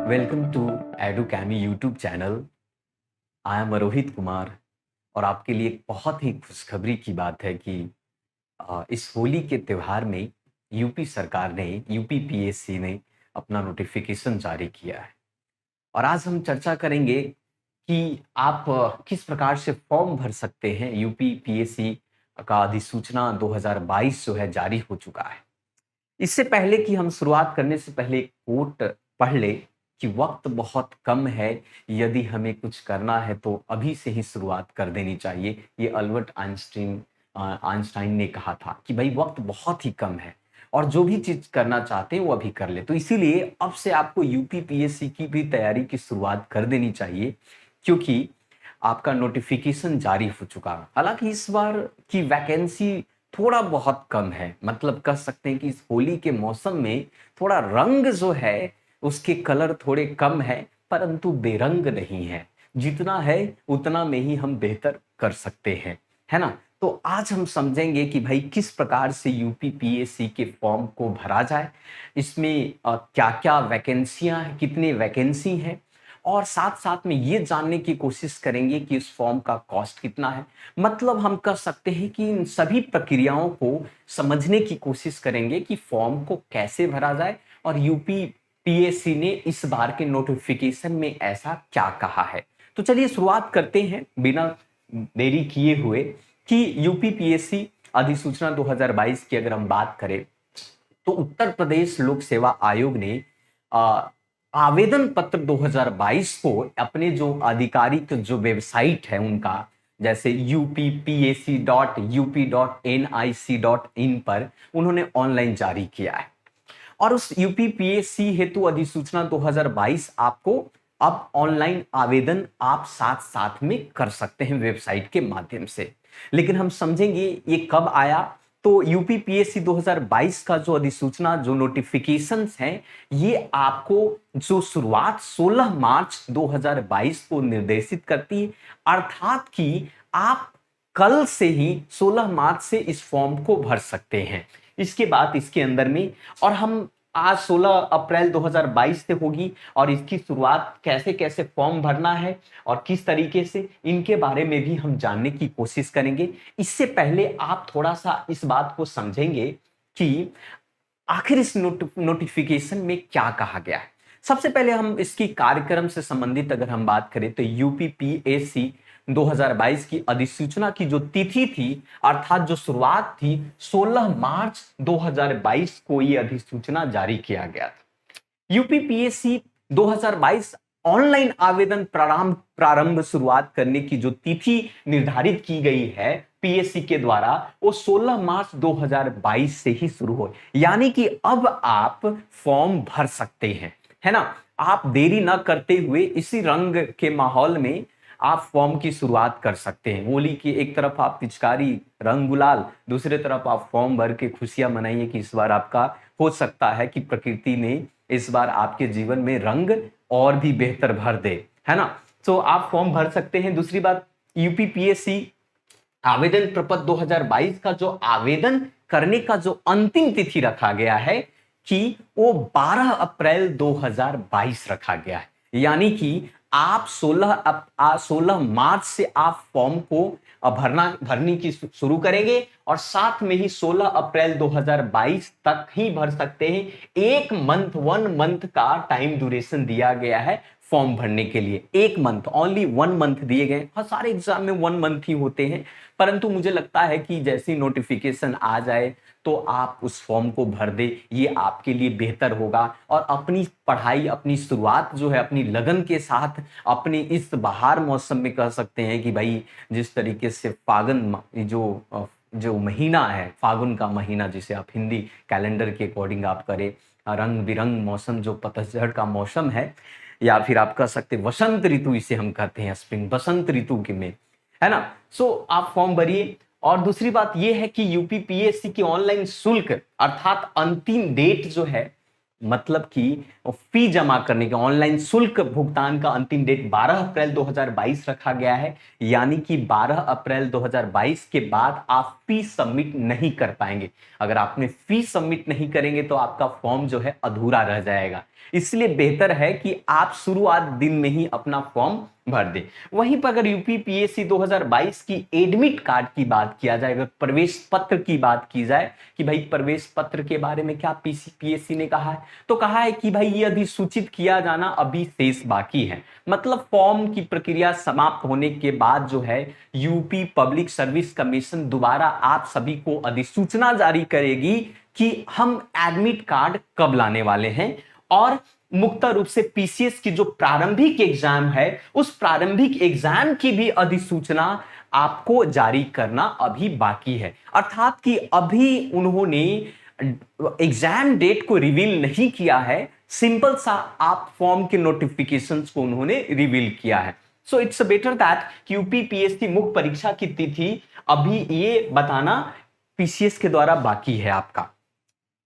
Welcome to Educamy YouTube channel. I am Rohit Kumar और आपके लिए एक बहुत ही खुशखबरी की बात है कि इस होली के त्योहार में यूपी सरकार ने यूपी पीएससी ने अपना नोटिफिकेशन जारी किया है। और आज हम चर्चा करेंगे कि आप किस प्रकार से फॉर्म भर सकते हैं। यूपी पीएससी का अधिसूचना 2022 जो है जारी हो चुका है। इससे पहले कि हम शुरुआत करने से पहले एक कोट पढ़ ले कि वक्त बहुत कम है, यदि हमें कुछ करना है तो अभी से ही शुरुआत कर देनी चाहिए। ये अल्बर्ट आइंस्टाइन ने कहा था कि भाई वक्त बहुत ही कम है और जो भी चीज करना चाहते हैं वो अभी कर ले। तो इसीलिए अब से आपको यूपी पीएससी की भी तैयारी की शुरुआत कर देनी चाहिए, क्योंकि आपका नोटिफिकेशन जारी हो चुका है। हालांकि इस बार की वैकेंसी थोड़ा बहुत कम है, मतलब कह सकते हैं कि इस होली के मौसम में थोड़ा रंग जो है उसके कलर थोड़े कम है, परंतु बेरंग नहीं है। जितना है उतना में ही हम बेहतर कर सकते हैं, है ना। तो आज हम समझेंगे कि भाई किस प्रकार से यूपी पीएससी के फॉर्म को भरा जाए, इसमें क्या क्या वैकेंसियां हैं, कितने वैकेंसी हैं, और साथ साथ में ये जानने की कोशिश करेंगे कि इस फॉर्म का कॉस्ट कितना है। मतलब हम कह सकते हैं कि इन सभी प्रक्रियाओं को समझने की कोशिश करेंगे कि फॉर्म को कैसे भरा जाए और यूपी पीएससी ने इस बार के नोटिफिकेशन में ऐसा क्या कहा है। तो चलिए शुरुआत करते हैं बिना देरी किए हुए कि यूपी पीएससी अधिसूचना 2022 की अगर हम बात करें तो उत्तर प्रदेश लोक सेवा आयोग ने आवेदन पत्र 2022 को अपने जो आधिकारिक जो वेबसाइट है उनका, जैसे uppsc.up.nic.in पर उन्होंने ऑनलाइन जारी किया है। और उस यूपीपीएससी हेतु अधिसूचना 2022 आपको अब ऑनलाइन आवेदन आप साथ साथ में कर सकते हैं वेबसाइट के माध्यम से। लेकिन हम समझेंगे ये कब आया। तो यूपीपीएससी 2022 का जो अधिसूचना जो नोटिफिकेशंस हैं, ये आपको जो शुरुआत 16 मार्च 2022 को निर्देशित करती है, अर्थात कि आप कल से ही 16 मार्च से इस फॉर्म को भर सकते हैं। इसके बाद इसके अंदर में, और हम आज 16 अप्रैल 2022 से होगी और इसकी शुरुआत कैसे कैसे फॉर्म भरना है और किस तरीके से, इनके बारे में भी हम जानने की कोशिश करेंगे। इससे पहले आप थोड़ा सा इस बात को समझेंगे कि आखिर इस नोटिफिकेशन में क्या कहा गया है। सबसे पहले हम इसकी कार्यक्रम से संबंधित अगर हम बात करें तो यूपीपीएससी 2022 की अधिसूचना की जो तिथि थी, अर्थात जो शुरुआत थी, 16 मार्च 2022 को यह अधिसूचना जारी किया गया था। यूपीपीएससी 2022 ऑनलाइन आवेदन प्रारंभ शुरुआत करने की जो तिथि निर्धारित की गई है पीएससी के द्वारा, वो 16 मार्च 2022 से ही शुरू हो, यानी कि अब आप फॉर्म भर सकते हैं, है ना। आप देरी ना करते हुए इसी रंग के माहौल में आप फॉर्म की शुरुआत कर सकते हैं। होली की एक तरफ आप पिचकारी रंग गुलाल, दूसरे तरफ आप फॉर्म भर के खुशियां मनाइए कि इस बार आपका हो सकता है कि प्रकृति ने इस बार आपके जीवन में रंग और भी बेहतर भर दे, है ना। तो आप फॉर्म भर सकते हैं। दूसरी बात, यूपीपीएससी आवेदन प्रपत्र 2022 का जो आवेदन करने का जो अंतिम तिथि रखा गया है कि वो 12 अप्रैल 2022 रखा गया है, यानी कि आप 16 मार्च से आप फॉर्म को भरने की शुरू करेंगे और साथ में ही 16 अप्रैल 2022 तक ही भर सकते हैं। एक मंथ, 1 मंथ का टाइम ड्यूरेशन दिया गया है फॉर्म भरने के लिए। एक मंथ, ओनली 1 मंथ दिए गए। हाँ, सारे एग्जाम में 1 मंथ ही होते हैं, परंतु मुझे लगता है कि जैसी नोटिफिकेशन आ जाए तो आप उस फॉर्म को भर दे, ये आपके लिए बेहतर होगा। और अपनी पढ़ाई, अपनी शुरुआत जो है अपनी लगन के साथ, अपनी इस बहार मौसम में कह सकते हैं कि भाई जिस तरीके से फागुन जो महीना है, फागुन का महीना जिसे आप हिंदी कैलेंडर के अकॉर्डिंग आप करें, रंग बिरंग मौसम जो पतझड़ का मौसम है, या फिर आप कह सकते वसंत ऋतु, इसे हम कहते हैं स्प्रिंग, बसंत ऋतु के में, है ना। सो आप फॉर्म भरिए। और दूसरी बात यह है कि यूपीपीएससी की ऑनलाइन शुल्क अर्थात अंतिम डेट जो है मतलब कि फी जमा करने के ऑनलाइन शुल्क भुगतान का अंतिम डेट 12 अप्रैल 2022 रखा गया है। यानी कि 12 अप्रैल 2022 के बाद आप फी सबमिट नहीं कर पाएंगे। अगर आपने फी सबमिट नहीं करेंगे तो आपका फॉर्म जो है अधूरा रह जाएगा। इसलिए बेहतर है कि आप शुरुआत दिन में ही अपना फॉर्म भर दे। वहीं पर अगर यूपीपीएससी 2022 की एडमिट कार्ड की बात किया जाए, अगर प्रवेश पत्र की बात की जाए कि भाई प्रवेश पत्र के बारे में क्या पीसीपीएससी ने कहा है, तो कहा है कि भाई ये अधिसूचित किया जाना अभी शेष बाकी है। मतलब फॉर्म की प्रक्रिया समाप्त होने के बाद जो है यूपी पब्लिक सर्विस कमीशन दोबारा आप सभी को अधिसूचना जारी करेगी कि हम एडमिट कार्ड कब लाने वाले हैं। और मुक्त रूप से पीसीएस की जो प्रारंभिक एग्जाम है उस प्रारंभिक एग्जाम की भी अधिसूचना आपको जारी करना अभी बाकी है। अर्थात कि अभी उन्होंने एग्जाम डेट को रिवील नहीं किया है, सिंपल सा आप फॉर्म के नोटिफिकेशंस को उन्होंने रिवील किया है। So it's better that UPPSC मुख्य परीक्षा की तिथि अभी ये बताना पीसीएस के द्वारा बाकी है आपका।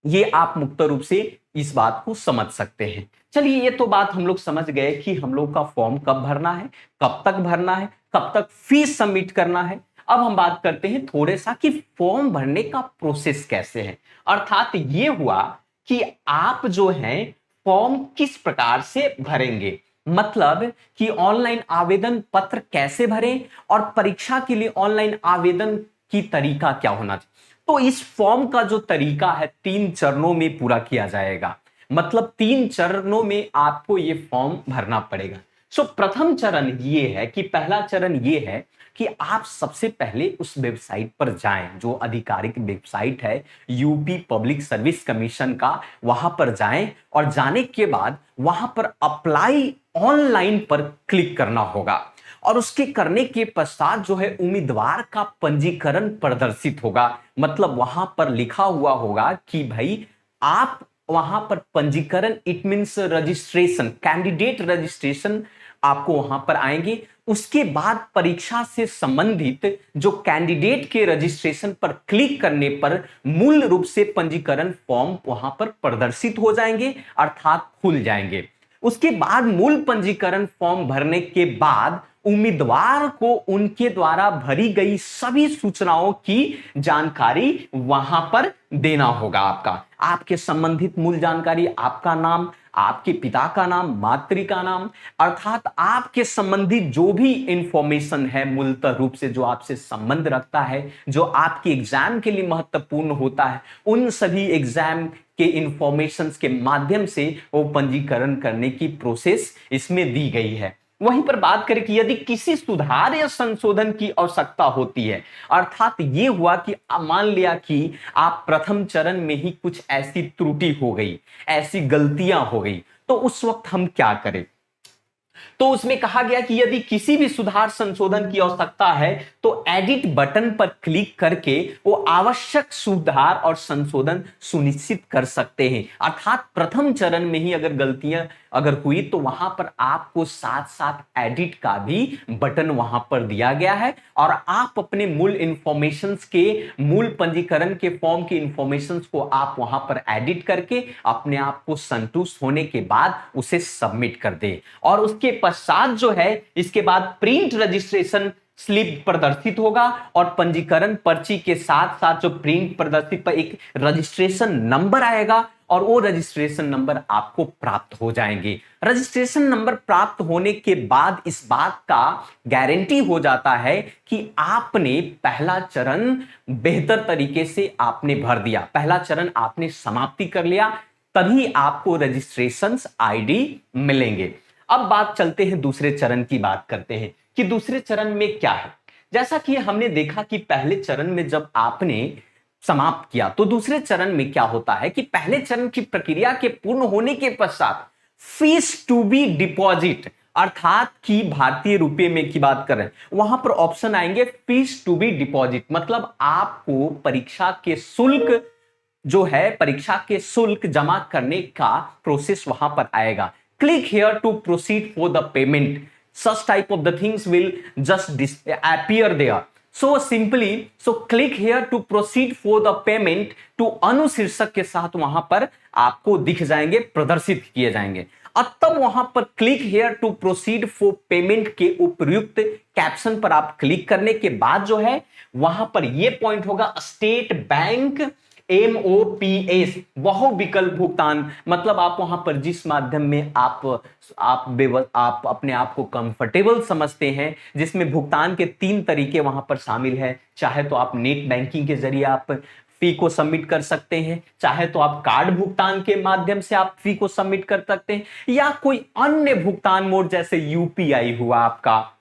ये आप मुक्त रूप से इस बात को समझ सकते हैं। चलिए ये तो बात हम लोग समझ गए कि हम लोग का फॉर्म कब भरना है, कब तक भरना है, कब तक फीस सबमिट करना है। अब हम बात करते हैं थोड़े सा कि फॉर्म भरने का प्रोसेस कैसे है। अर्थात ये हुआ कि आप जो हैं फॉर्म किस प्रकार से भरेंगे, मतलब कि ऑनलाइन आवेदन पत्र कैसे भरें और परीक्षा के लिए ऑनलाइन आवेदन की तरीका क्या होना चाहिए। तो इस फॉर्म का जो तरीका है 3 चरणों में पूरा किया जाएगा। मतलब 3 चरणों में आपको ये फॉर्म भरना पड़ेगा। सो प्रथम चरण ये है कि पहला चरण ये है कि आप सबसे पहले उस वेबसाइट पर जाएं, जो आधिकारिक वेबसाइट है यूपी पब्लिक सर्विस कमीशन का, वहां पर जाएं और जाने के बाद वहां पर अप्लाई ऑनलाइन पर क्लिक करना होगा। और उसके करने के पश्चात जो है उम्मीदवार का पंजीकरण प्रदर्शित होगा। मतलब वहां पर लिखा हुआ होगा कि भाई आप वहां पर पंजीकरण, it means registration, candidate registration आपको वहां पर आएंगे। उसके बाद परीक्षा से संबंधित जो कैंडिडेट के रजिस्ट्रेशन पर क्लिक करने पर मूल रूप से पंजीकरण फॉर्म वहां पर प्रदर्शित हो जाएंगे, अर्थात खुल जाएंगे। उसके बाद मूल पंजीकरण फॉर्म भरने के बाद उम्मीदवार को उनके द्वारा भरी गई सभी सूचनाओं की जानकारी वहां पर देना होगा। आपके संबंधित मूल जानकारी, आपका नाम, आपके पिता का नाम, मातृ का नाम, अर्थात आपके संबंधित जो भी इंफॉर्मेशन है मूलतः रूप से जो आपसे संबंध रखता है, जो आपके एग्जाम के लिए महत्वपूर्ण होता है, उन सभी एग्जाम के इंफॉर्मेशंस के माध्यम से वो पंजीकरण करने की प्रोसेस इसमें दी गई है। वहीं पर बात करें कि यदि किसी सुधार या संशोधन की आवश्यकता होती है, अर्थात ये हुआ कि मान लिया कि आप प्रथम चरण में ही कुछ ऐसी त्रुटि हो गई, ऐसी गलतियां हो गई, तो उस वक्त हम क्या करें। तो उसमें कहा गया कि यदि किसी भी सुधार संशोधन की आवश्यकता है तो एडिट बटन पर क्लिक करके वो आवश्यक सुधार और संशोधन सुनिश्चित कर सकते हैं। अर्थात प्रथम चरण में ही अगर गलतियां अगर हुई तो वहां पर आपको साथ साथ एडिट का भी बटन वहां पर दिया गया है और आप अपने मूल इंफॉर्मेशंस के, मूल पंजीकरण के फॉर्म की इंफॉर्मेशंस को आप वहां पर एडिट करके अपने आप को संतुष्ट होने के बाद उसे सबमिट कर दे। और उसके पश्चात जो है इसके बाद प्रिंट रजिस्ट्रेशन स्लिप प्रदर्शित होगा और पंजीकरण पर्ची के साथ साथ जो प्रिंट प्रदर्शित पर एक रजिस्ट्रेशन नंबर आएगा और वो रजिस्ट्रेशन नंबर आपको प्राप्त हो जाएंगे। रजिस्ट्रेशन नंबर प्राप्त होने के बाद इस बात का गारंटी हो जाता है कि आपने पहला चरण बेहतर तरीके से आपने भर दिया, पहला चरण आपने समाप्ति कर लिया, तभी आपको रजिस्ट्रेशन आईडी मिलेंगे। अब बात चलते हैं दूसरे चरण की, बात करते हैं कि दूसरे चरण में क्या है। जैसा कि हमने देखा कि पहले चरण में जब आपने समाप्त किया तो दूसरे चरण में क्या होता है कि पहले चरण की प्रक्रिया के पूर्ण होने के पश्चात फीस टू बी डिपॉजिट, अर्थात कि भारतीय रुपए में की बात कर रहे हैं, वहां पर ऑप्शन आएंगे फीस टू बी डिपॉजिट, मतलब आपको परीक्षा के शुल्क जो है, परीक्षा के शुल्क जमा करने का प्रोसेस वहां पर आएगा। Click here to proceed for the payment. Such type of the things will just appear there. So simply so click here to proceed for the payment to अनुशीर्षक के साथ वहां पर आपको दिख जाएंगे, प्रदर्शित किए जाएंगे। और तब वहां पर click here to proceed for payment के उपयुक्त कैप्शन पर आप क्लिक करने के बाद जो है वहां पर यह पॉइंट होगा स्टेट बैंक MOPS बहुविकल्प भुगतान, मतलब आप वहां पर जिस माध्यम में आप अपने आप को कंफर्टेबल समझते हैं, जिसमें भुगतान के 3 तरीके वहां पर शामिल है। चाहे तो आप नेट बैंकिंग के जरिए आप फी को सबमिट कर सकते हैं, चाहे तो आप कार्ड भुगतान के माध्यम से आप फी को सबमिट कर सकते हैं, या कोई अन्य भुगतान मोड जैसे UPI हुआ आपका,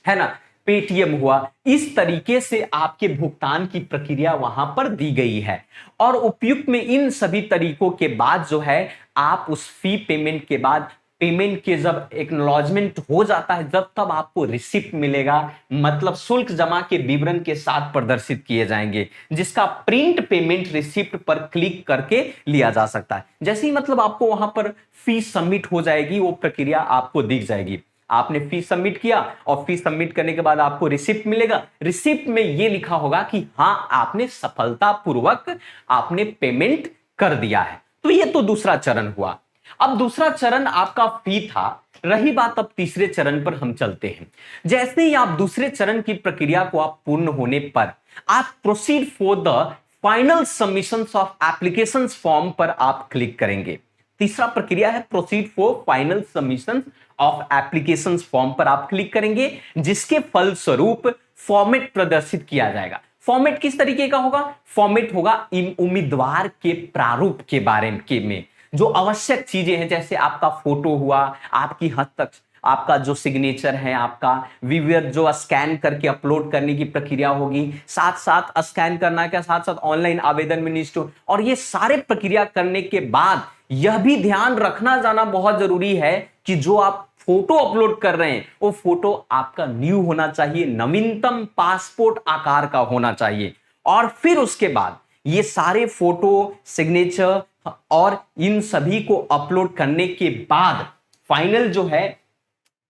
है ना, पेटीएम हुआ। इस तरीके से आपके भुगतान की प्रक्रिया वहां पर दी गई है। और उपयुक्त में इन सभी तरीकों के बाद जो है आप उस फी पेमेंट के बाद पेमेंट के जब एक्नॉलेजमेंट हो जाता है, जब तब आपको रिसिप्ट मिलेगा, मतलब शुल्क जमा के विवरण के साथ प्रदर्शित किए जाएंगे, जिसका प्रिंट पेमेंट रिसिप्ट पर क्लिक करके लिया जा सकता है। जैसे ही मतलब आपको वहां पर फी सबमिट हो जाएगी, वो प्रक्रिया आपको दिख जाएगी। आपने फी सबमिट किया और फी सबमिट करने के बाद आपको रिसिप्ट मिलेगा। रिसिप्ट में यह लिखा होगा कि हां आपने सफलतापूर्वक आपने पेमेंट कर दिया है। तो यह तो दूसरा चरण हुआ। अब दूसरा चरण आपका फी था। रही बात अब तीसरे चरण पर हम चलते हैं। जैसे ही आप दूसरे चरण की प्रक्रिया को आप पूर्ण होने पर आप proceed for the final submission of application form पर आप क्लिक करेंगे। तीसरा प्रक्रिया है proceed for final submission of application form पर आप क्लिक करेंगे, जिसके फलस्वरूप फॉर्मेट प्रदर्शित किया जाएगा। फॉर्मेट किस तरीके का होगा? फॉर्मेट होगा उम्मीदवार के प्रारूप के बारे में जो आवश्यक चीजें हैं, जैसे आपका फोटो हुआ, आपकी हस्ताक्षर, आपका जो सिग्नेचर है, आपका विवरण जो स्कैन करके अपलोड करने की प्रक्रिया होगी, साथ साथ स्कैन करना के साथ साथ ऑनलाइन आवेदन में निष्ठ। और ये सारे प्रक्रिया करने के बाद यह भी ध्यान रखना जाना बहुत जरूरी है कि जो आप फोटो अपलोड कर रहे हैं वो फोटो आपका न्यू होना चाहिए, नवीनतम पासपोर्ट आकार का होना चाहिए। और फिर उसके बाद ये सारे फोटो, सिग्नेचर और इन सभी को अपलोड करने के बाद फाइनल जो है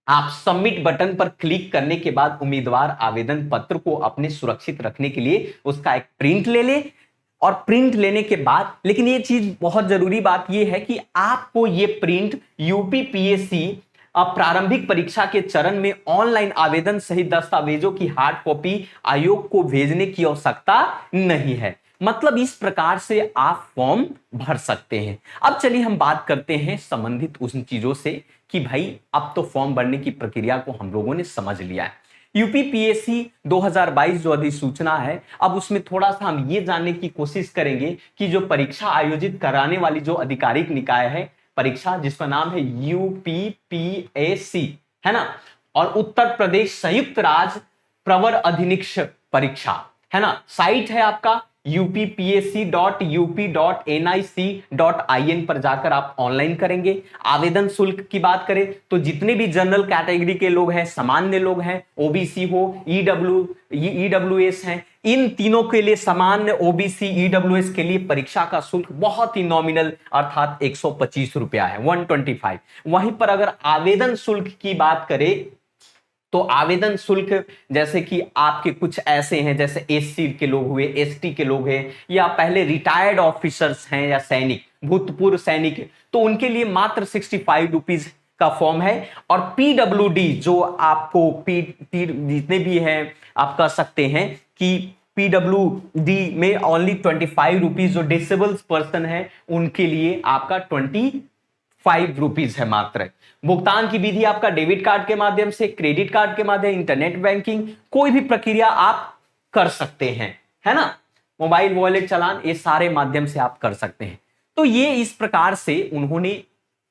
आप सबमिट बटन पर क्लिक करने के बाद उम्मीदवार आवेदन पत्र को अपने सुरक्षित रखने के लिए उसका एक प्रिंट ले ले। और प्रिंट लेने के बाद, लेकिन ये चीज बहुत जरूरी बात ये है कि आपको ये प्रिंट यूपीपीएससी प्रारंभिक परीक्षा के चरण में ऑनलाइन आवेदन सहित दस्तावेजों की हार्ड कॉपी आयोग को भेजने की आवश्यकता नहीं है। मतलब इस प्रकार से आप फॉर्म भर सकते हैं। अब चलिए हम बात करते हैं संबंधित उन चीजों से कि भाई अब तो फॉर्म भरने की प्रक्रिया को हम लोगों ने समझ लिया है। यूपीपीएससी 2022 जो अधिसूचना है, अब उसमें थोड़ा सा हम ये जानने की कोशिश करेंगे कि जो परीक्षा आयोजित कराने वाली जो आधिकारिक निकाय है परीक्षा, जिसका नाम है यूपीपीएससी, है ना, और उत्तर प्रदेश संयुक्त राज्य प्रवर अधीक्षक परीक्षा, है ना, साइट है आपका uppsc.up.nic.in पर जाकर आप ऑनलाइन करेंगे। आवेदन शुल्क की बात करें तो जितने भी जनरल कैटेगरी के लोग हैं, सामान्य लोग हैं, ओबीसी हो, ईडब्ल्यूएस हैं, इन तीनों के लिए सामान्य, ओबीसी, ईडब्ल्यूएस के लिए परीक्षा का शुल्क बहुत ही नॉमिनल अर्थात 125 रुपया है, 125। वहीं पर अगर आवेदन शुल्क की बात करें तो आवेदन शुल्क जैसे कि आपके कुछ ऐसे हैं जैसे एससी के लोग हुए, एसटी के लोग हैं, या पहले रिटायर्ड ऑफिसर्स हैं या सैनिक, भूतपूर्व सैनिक, तो उनके लिए मात्र 65 रुपीज का फॉर्म है। और पीडब्ल्यूडी जो आपको जितने भी हैं आप कह सकते हैं कि पीडब्ल्यूडी में ओनली 25 रुपीज, जो डिसेबल्ड पर्सन है उनके लिए आपका 25 रुपीज है मात्र। भुगतान की विधि आपका डेबिट कार्ड के माध्यम से, क्रेडिट कार्ड के माध्यम, इंटरनेट बैंकिंग, कोई भी प्रक्रिया आप कर सकते हैं, है ना, मोबाइल वॉलेट चालान, ये सारे माध्यम से आप कर सकते हैं। तो ये इस प्रकार से उन्होंने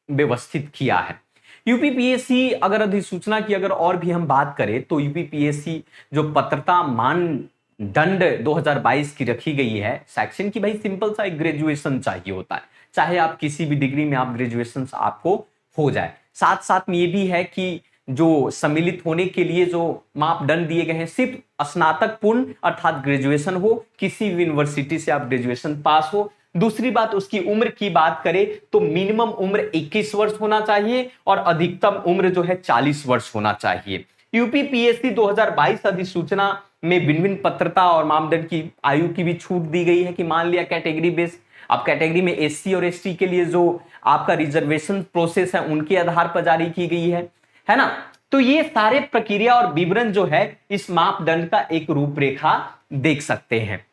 व्यवस्थित किया है। यूपीपीएससी अगर अधिसूचना की अगर और भी हम बात करें तो यूपीपीएससी जो पात्रता मानदंड 2022 की रखी गई है सेक्शन की, भाई सिंपल सा एक ग्रेजुएशन चाहिए होता है, चाहे आप किसी भी डिग्री में आप ग्रेजुएशन आपको हो जाए। साथ साथ में ये भी है कि जो सम्मिलित होने के लिए जो मापदंड दिए गए हैं सिर्फ स्नातक पूर्ण अर्थात ग्रेजुएशन हो, किसी भी यूनिवर्सिटी से आप ग्रेजुएशन पास हो। दूसरी बात, उसकी उम्र की बात करें तो मिनिमम उम्र 21 वर्ष होना चाहिए और अधिकतम उम्र जो है 40 वर्ष होना चाहिए। यूपीपीएससी 2022 अधिसूचना में भिन्न भिन्न पात्रता और मापदंड की आयु की भी छूट दी गई है कि मान लिया कैटेगरी बेस, अब कैटेगरी में एससी और एसटी के लिए जो आपका रिजर्वेशन प्रोसेस है उनके आधार पर जारी की गई है ना। तो ये सारे प्रक्रिया और विवरण जो है इस मापदंड का एक रूपरेखा देख सकते हैं।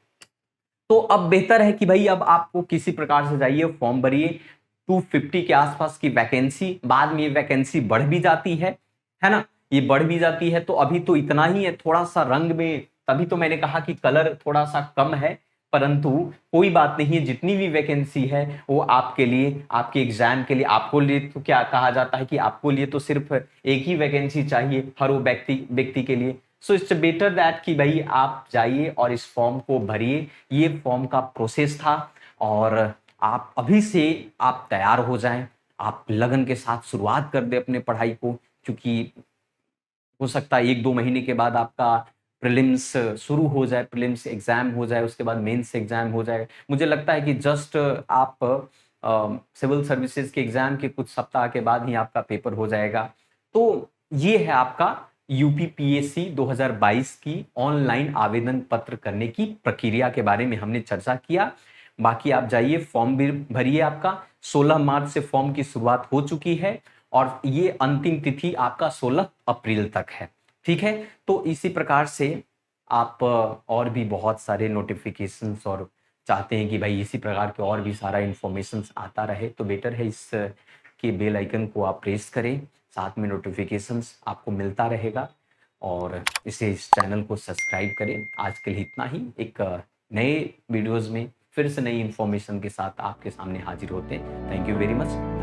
तो अब बेहतर है कि भाई अब आपको किसी प्रकार से जाइए, फॉर्म भरिए। 250 के आसपास की वैकेंसी, बाद में ये वैकेंसी बढ़ भी जाती है ना, ये बढ़ भी जाती है। तो अभी तो इतना ही है, थोड़ा सा रंग में, तभी तो मैंने कहा कि कलर थोड़ा सा कम है, परंतु कोई बात नहीं है। जितनी भी वैकेंसी है वो आपके लिए, आपके एग्जाम के लिए, आपको लिए तो क्या कहा जाता है कि आपको लिए तो सिर्फ एक ही वैकेंसी चाहिए हर वो व्यक्ति के लिए। सो इट्स बेटर दैट कि भाई आप जाइए और इस फॉर्म को भरिए। ये फॉर्म का प्रोसेस था और आप अभी से आप तैयार हो जाएं, आप लगन के साथ शुरुआत कर दें अपने पढ़ाई को, क्योंकि हो सकता है 1-2 महीने के बाद आपका प्रीलिम्स शुरू हो जाए, प्रीलिम्स एग्जाम हो जाए, उसके बाद मेंस एग्जाम हो जाए। मुझे लगता है कि जस्ट आप सिविल सर्विसेज के एग्जाम के कुछ सप्ताह के बाद ही आपका पेपर हो जाएगा। तो ये है आपका यूपीपीएससी 2022 की ऑनलाइन आवेदन पत्र करने की प्रक्रिया के बारे में हमने चर्चा किया। बाकी आप जाइए, फॉर्म भी भरिए। आपका 16 मार्च से फॉर्म की शुरुआत हो चुकी है और ये अंतिम तिथि आपका 16 अप्रैल तक है। ठीक है, तो इसी प्रकार से आप और भी बहुत सारे नोटिफिकेशंस और चाहते हैं कि भाई इसी प्रकार के और भी सारा इंफॉर्मेशन आता रहे, तो बेटर है इस के बेल आइकन को आप प्रेस करें, साथ में नोटिफिकेशंस आपको मिलता रहेगा। और इस चैनल को सब्सक्राइब करें। आज के लिए इतना ही। एक नए वीडियोज़ में फिर से नई इंफॉर्मेशन के साथ आपके सामने हाजिर होते हैं। Thank you very much.